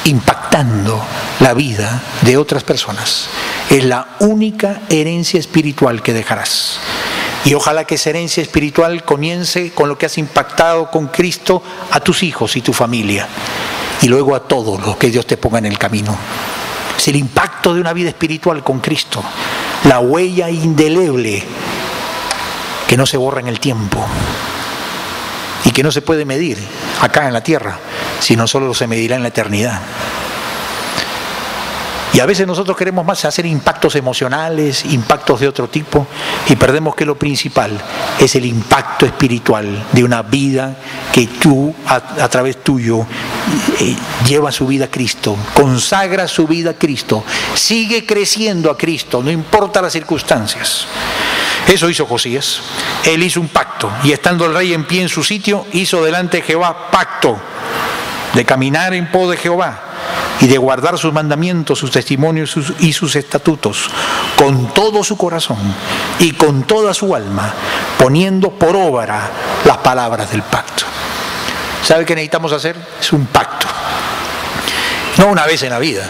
impactando la vida de otras personas. Es la única herencia espiritual que dejarás. Y ojalá que esa herencia espiritual comience con lo que has impactado con Cristo a tus hijos y tu familia, y luego a todos los que Dios te ponga en el camino. Es el impacto de una vida espiritual con Cristo, la huella indeleble que no se borra en el tiempo y que no se puede medir acá en la tierra, sino solo se medirá en la eternidad. Y a veces nosotros queremos más hacer impactos emocionales, impactos de otro tipo, y perdemos que lo principal es el impacto espiritual de una vida que tú, a través tuyo, lleva su vida a Cristo, consagra su vida a Cristo, sigue creciendo a Cristo, no importa las circunstancias. Eso hizo Josías. Él hizo un pacto, y estando el rey en pie en su sitio, hizo delante de Jehová pacto de caminar en pos de Jehová y de guardar sus mandamientos, sus testimonios y sus estatutos con todo su corazón y con toda su alma, poniendo por obra las palabras del pacto. ¿Sabe qué necesitamos hacer? Es un pacto. No una vez en la vida,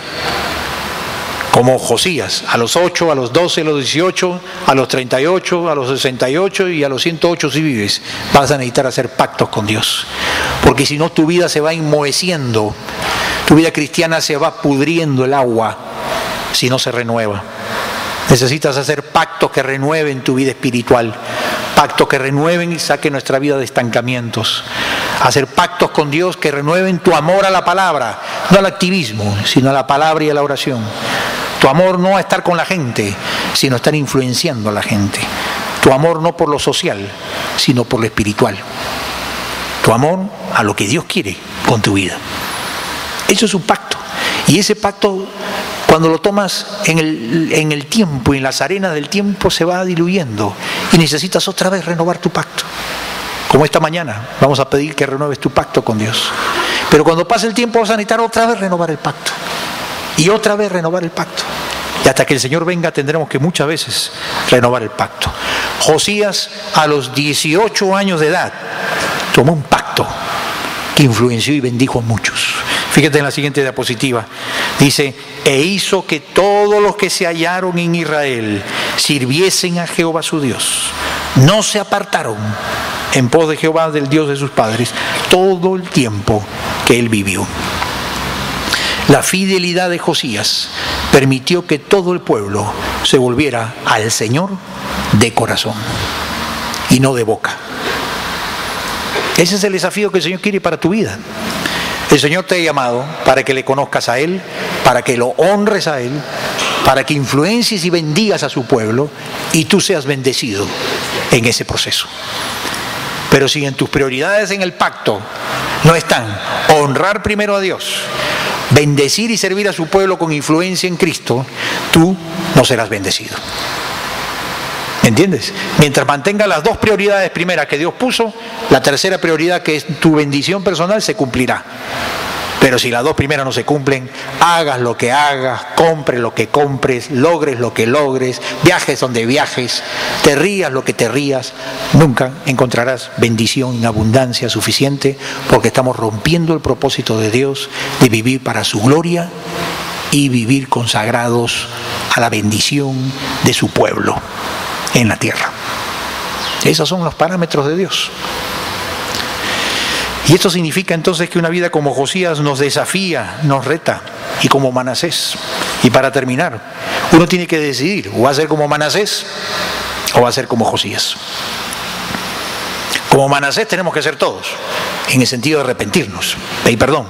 como Josías, a los 8, a los 12, a los 18, a los 38, a los 68 y a los 108 si vives, vas a necesitar hacer pactos con Dios. Porque si no, tu vida se va enmoheciendo, tu vida cristiana se va pudriendo el agua si no se renueva. Necesitas hacer pactos que renueven tu vida espiritual, pactos que renueven y saquen nuestra vida de estancamientos, hacer pactos con Dios que renueven tu amor a la palabra, no al activismo, sino a la palabra y a la oración. Tu amor no a estar con la gente, sino a estar influenciando a la gente. Tu amor no por lo social, sino por lo espiritual. Tu amor a lo que Dios quiere con tu vida. Eso es un pacto. Y ese pacto, cuando lo tomas en el tiempo y en las arenas del tiempo, se va diluyendo. Y necesitas otra vez renovar tu pacto. Como esta mañana, vamos a pedir que renueves tu pacto con Dios. Pero cuando pase el tiempo vas a necesitar otra vez renovar el pacto. Y otra vez renovar el pacto. Y hasta que el Señor venga tendremos que muchas veces renovar el pacto. Josías, a los 18 años de edad, tomó un pacto que influenció y bendijo a muchos. Fíjate en la siguiente diapositiva. Dice, e hizo que todos los que se hallaron en Israel sirviesen a Jehová su Dios. No se apartaron en pos de Jehová, del Dios de sus padres, todo el tiempo que él vivió. La fidelidad de Josías permitió que todo el pueblo se volviera al Señor de corazón y no de boca. Ese es el desafío que el Señor quiere para tu vida. El Señor te ha llamado para que le conozcas a Él, para que lo honres a Él, para que influencies y bendigas a su pueblo y tú seas bendecido en ese proceso. Pero si en tus prioridades en el pacto no están honrar primero a Dios, bendecir y servir a su pueblo con influencia en Cristo, tú no serás bendecido. ¿Me entiendes? Mientras mantengas las dos prioridades primeras que Dios puso, la tercera prioridad, que es tu bendición personal, se cumplirá. Pero si las dos primeras no se cumplen, hagas lo que hagas, compres lo que compres, logres lo que logres, viajes donde viajes, te rías lo que te rías, nunca encontrarás bendición en abundancia suficiente, porque estamos rompiendo el propósito de Dios de vivir para su gloria y vivir consagrados a la bendición de su pueblo en la tierra. Esos son los parámetros de Dios. Y esto significa entonces que una vida como Josías nos desafía, nos reta, y como Manasés. Y para terminar, uno tiene que decidir, o va a ser como Manasés o va a ser como Josías. Como Manasés tenemos que ser todos, en el sentido de arrepentirnos, pedir perdón,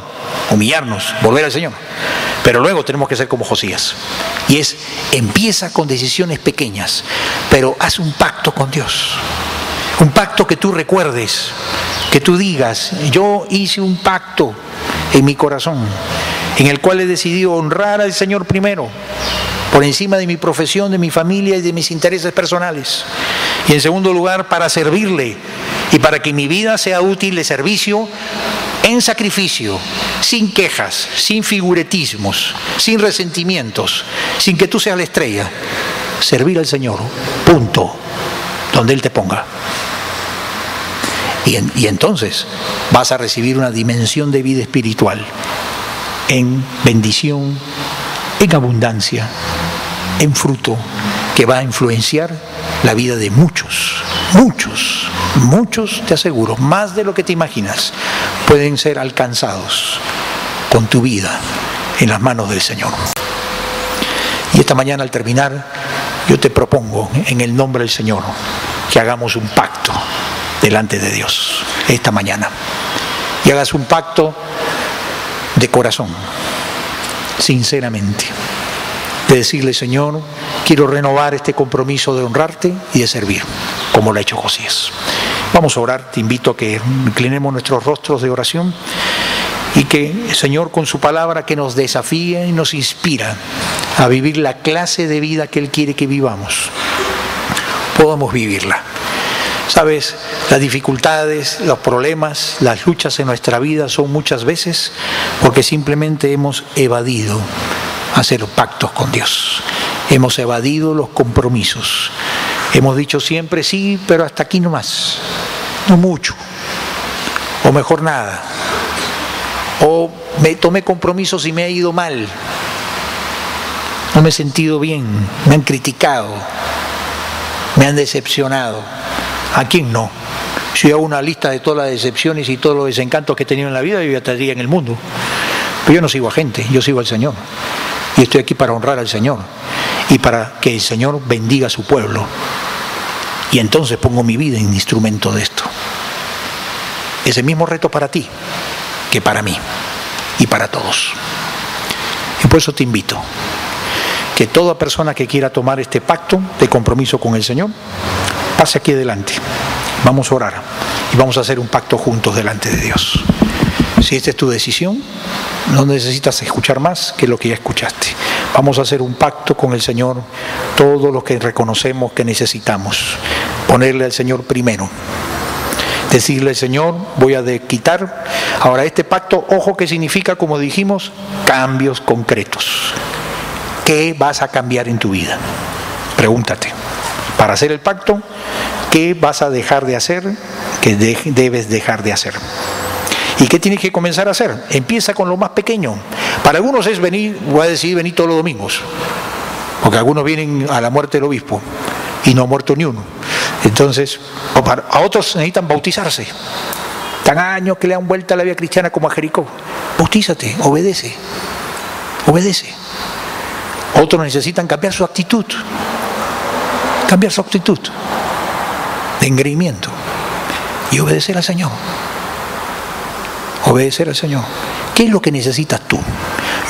humillarnos, volver al Señor. Pero luego tenemos que ser como Josías. Y empieza con decisiones pequeñas, pero haz un pacto con Dios. Un pacto que tú recuerdes, que tú digas, yo hice un pacto en mi corazón, en el cual he decidido honrar al Señor primero, por encima de mi profesión, de mi familia y de mis intereses personales. Y en segundo lugar, para servirle y para que mi vida sea útil de servicio en sacrificio, sin quejas, sin figuretismos, sin resentimientos, sin que tú seas la estrella. Servir al Señor, punto, donde Él te ponga. Y entonces vas a recibir una dimensión de vida espiritual en bendición, en abundancia, en fruto, que va a influenciar la vida de muchos, muchos, muchos, te aseguro, más de lo que te imaginas, pueden ser alcanzados con tu vida en las manos del Señor. Y esta mañana al terminar, yo te propongo en el nombre del Señor que hagamos un pacto delante de Dios esta mañana. Y hagas un pacto de corazón, sinceramente, de decirle, Señor, quiero renovar este compromiso de honrarte y de servir, como lo ha hecho Josías. Vamos a orar, te invito a que inclinemos nuestros rostros de oración y que el Señor, con su palabra que nos desafía y nos inspira a vivir la clase de vida que Él quiere que vivamos, podamos vivirla. Sabes, las dificultades, los problemas, las luchas en nuestra vida son muchas veces porque simplemente hemos evadido hacer pactos con Dios. Hemos evadido los compromisos. Hemos dicho siempre sí, pero hasta aquí nomás, no mucho, o mejor nada. O me tomé compromisos y me ha ido mal. No me he sentido bien, me han criticado, me han decepcionado. ¿A quién no? Si yo hago una lista de todas las decepciones y todos los desencantos que he tenido en la vida, yo ya estaría en el mundo. Pero yo no sigo a gente, yo sigo al Señor. Y estoy aquí para honrar al Señor y para que el Señor bendiga a su pueblo. Y entonces pongo mi vida en instrumento de esto. ese mismo reto para ti que para mí y para todos. Y por eso te invito que toda persona que quiera tomar este pacto de compromiso con el Señor, pase aquí adelante. Vamos a orar y vamos a hacer un pacto juntos delante de Dios. Si esta es tu decisión, no necesitas escuchar más que lo que ya escuchaste. Vamos a hacer un pacto con el Señor, todos los que reconocemos que necesitamos. Ponerle al Señor primero. Decirle al Señor, voy a quitar. Ahora, este pacto, ojo, que significa, como dijimos, cambios concretos. ¿Qué vas a cambiar en tu vida? Pregúntate. Para hacer el pacto, ¿qué vas a dejar de hacer? ¿Qué debes dejar de hacer? ¿Y qué tienes que comenzar a hacer? Empieza con lo más pequeño. Para algunos es venir, voy a decidir venir todos los domingos. Porque algunos vienen a la muerte del obispo y no ha muerto ni uno. Entonces, a otros necesitan bautizarse. Tan años que le han vuelto a la vida cristiana como a Jericó. Bautízate, obedece. Obedece. Otros necesitan cambiar su actitud. Cambiar su actitud de engreimiento y obedecer al Señor. Obedecer al Señor. ¿Qué es lo que necesitas tú?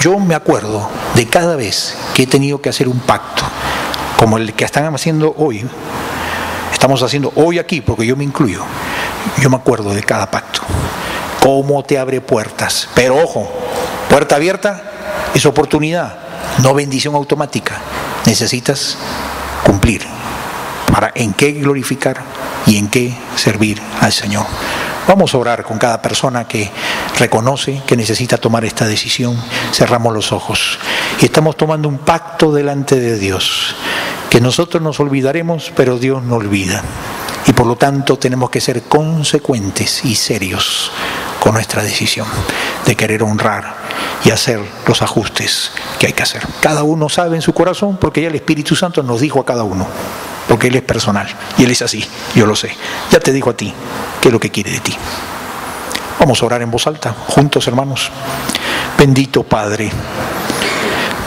Yo me acuerdo de cada vez que he tenido que hacer un pacto, como el que están haciendo hoy. Estamos haciendo hoy aquí, porque yo me incluyo. Yo me acuerdo de cada pacto. Cómo te abre puertas. Pero ojo, puerta abierta es oportunidad, no bendición automática. Necesitas cumplir para en qué glorificar y en qué servir al Señor. Vamos a orar con cada persona que reconoce que necesita tomar esta decisión. Cerramos los ojos y estamos tomando un pacto delante de Dios, que nosotros nos olvidaremos, pero Dios no olvida. Y por lo tanto tenemos que ser consecuentes y serios con nuestra decisión de querer honrar y hacer los ajustes que hay que hacer. Cada uno sabe en su corazón, porque ya el Espíritu Santo nos dijo a cada uno, porque Él es personal y Él es así, yo lo sé. Ya te dijo a ti qué es lo que quiere de ti. Vamos a orar en voz alta, juntos, hermanos. Bendito Padre,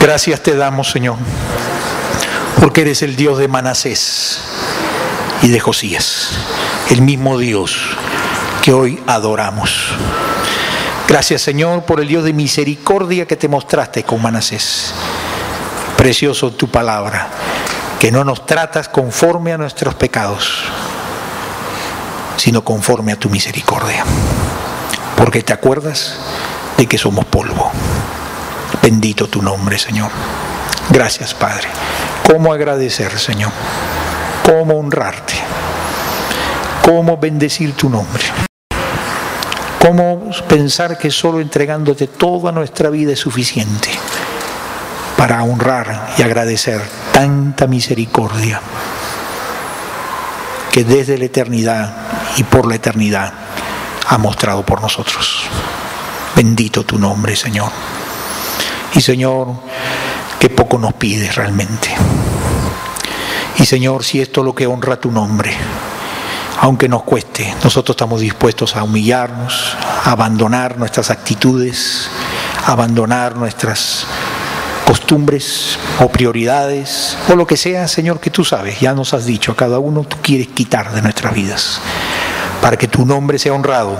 gracias te damos, Señor, porque eres el Dios de Manasés y de Josías, el mismo Dios que hoy adoramos. Gracias, Señor, por el Dios de misericordia que te mostraste con Manasés. Precioso tu palabra, que no nos tratas conforme a nuestros pecados, sino conforme a tu misericordia, porque te acuerdas de que somos polvo. Bendito tu nombre, Señor. Gracias, Padre. ¿Cómo agradecer, Señor? ¿Cómo honrarte? ¿Cómo bendecir tu nombre? ¿Cómo pensar que solo entregándote toda nuestra vida es suficiente para honrar y agradecer tanta misericordia que desde la eternidad y por la eternidad ha mostrado por nosotros? Bendito tu nombre, Señor. Y Señor, que poco nos pides realmente. Y Señor, si esto es lo que honra tu nombre, aunque nos cueste, nosotros estamos dispuestos a humillarnos, a abandonar nuestras actitudes, a abandonar nuestras costumbres o prioridades o lo que sea, Señor, que tú sabes, ya nos has dicho a cada uno, tú quieres quitar de nuestras vidas, para que tu nombre sea honrado,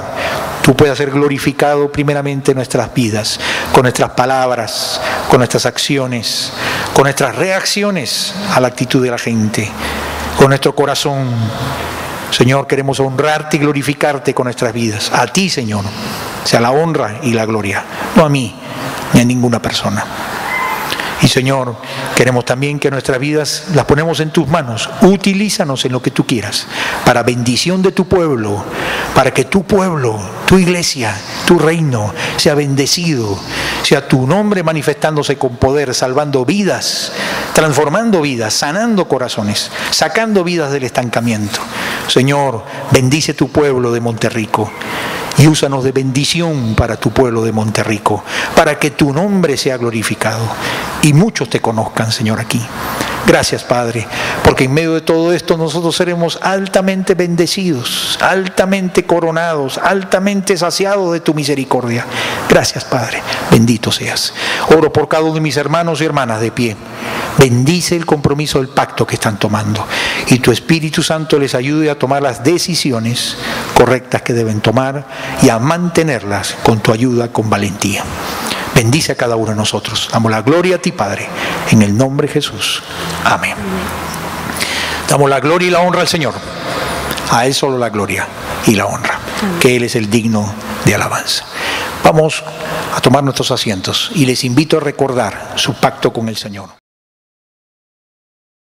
tú puedas ser glorificado primeramente en nuestras vidas, con nuestras palabras, con nuestras acciones, con nuestras reacciones a la actitud de la gente, con nuestro corazón. Señor, queremos honrarte y glorificarte con nuestras vidas. A ti, Señor, sea la honra y la gloria, no a mí ni a ninguna persona. Y Señor, queremos también que nuestras vidas las ponemos en tus manos. Utilízanos en lo que tú quieras, para bendición de tu pueblo, para que tu pueblo, tu iglesia, tu reino sea bendecido, sea tu nombre manifestándose con poder, salvando vidas, transformando vidas, sanando corazones, sacando vidas del estancamiento. Señor, bendice tu pueblo de Monterrico y úsanos de bendición para tu pueblo de Monterrico, para que tu nombre sea glorificado y muchos te conozcan, Señor, aquí. Gracias, Padre, porque en medio de todo esto nosotros seremos altamente bendecidos, altamente coronados, altamente saciados de tu misericordia. Gracias, Padre, bendito seas. Oro por cada uno de mis hermanos y hermanas de pie. Bendice el compromiso del pacto que están tomando y tu Espíritu Santo les ayude a tomar las decisiones correctas que deben tomar y a mantenerlas con tu ayuda, con valentía. Bendice a cada uno de nosotros. Damos la gloria a ti, Padre, en el nombre de Jesús. Amén. Damos la gloria y la honra al Señor. A Él solo la gloria y la honra, que Él es el digno de alabanza. Vamos a tomar nuestros asientos y les invito a recordar su pacto con el Señor.